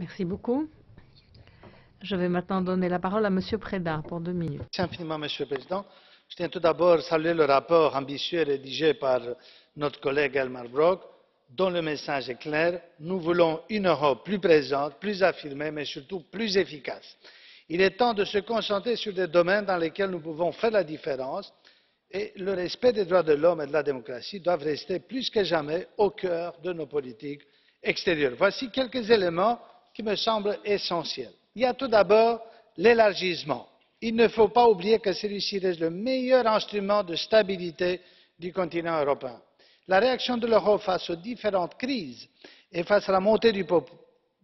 Merci beaucoup. Je vais maintenant donner la parole à Monsieur Preda pour 2 minutes. Merci infiniment, Monsieur le Président. Je tiens tout d'abord à saluer le rapport ambitieux rédigé par notre collègue Elmar Brok, dont le message est clair. Nous voulons une Europe plus présente, plus affirmée, mais surtout plus efficace. Il est temps de se concentrer sur des domaines dans lesquels nous pouvons faire la différence et le respect des droits de l'homme et de la démocratie doivent rester plus que jamais au cœur de nos politiques extérieures. Voici quelques éléments qui me semblent essentiels. Il y a tout d'abord l'élargissement. Il ne faut pas oublier que celui-ci reste le meilleur instrument de stabilité du continent européen. La réaction de l'Europe face aux différentes crises et face à la montée du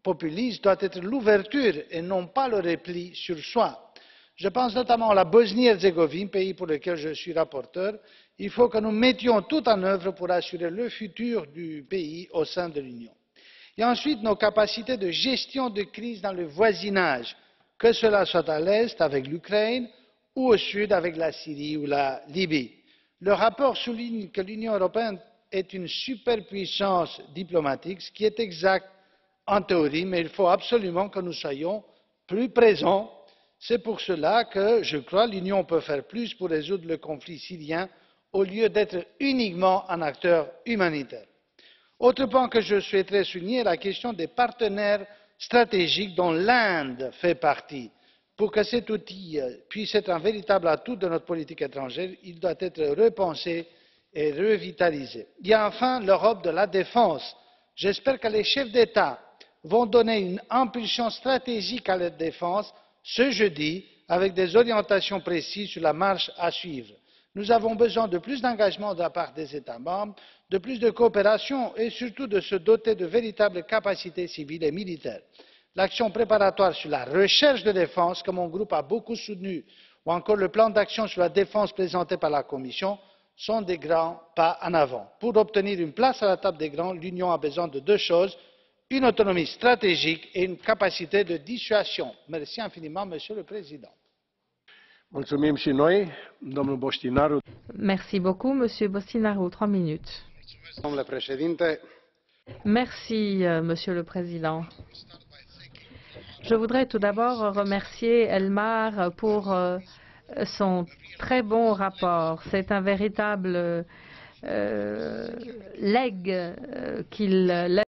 populisme doit être l'ouverture et non pas le repli sur soi. Je pense notamment à la Bosnie-Herzégovine, pays pour lequel je suis rapporteur. Il faut que nous mettions tout en œuvre pour assurer le futur du pays au sein de l'Union. Et ensuite, nos capacités de gestion de crise dans le voisinage, que cela soit à l'Est avec l'Ukraine ou au Sud avec la Syrie ou la Libye. Le rapport souligne que l'Union européenne est une superpuissance diplomatique, ce qui est exact en théorie, mais il faut absolument que nous soyons plus présents. C'est pour cela que je crois que l'Union peut faire plus pour résoudre le conflit syrien au lieu d'être uniquement un acteur humanitaire. Autre point que je souhaiterais souligner est la question des partenaires stratégiques dont l'Inde fait partie. Pour que cet outil puisse être un véritable atout de notre politique étrangère, il doit être repensé et revitalisé. Il y a enfin l'Europe de la défense. J'espère que les chefs d'État vont donner une impulsion stratégique à la défense ce jeudi avec des orientations précises sur la marche à suivre. Nous avons besoin de plus d'engagement de la part des États membres, de plus de coopération et surtout de se doter de véritables capacités civiles et militaires. L'action préparatoire sur la recherche de défense, que mon groupe a beaucoup soutenu, ou encore le plan d'action sur la défense présenté par la Commission, sont des grands pas en avant. Pour obtenir une place à la table des grands, l'Union a besoin de 2 choses, une autonomie stratégique et une capacité de dissuasion. Merci infiniment, Monsieur le Président. Mulțumim și noi, domnul Boștinaru. Merci beaucoup, Monsieur Bostinaru. 3 minutes. Domnule președinte, Merci, Monsieur le Président. Je voudrais tout d'abord remercier Elmar pour son très bon rapport. C'est un véritable legs qu'il laisse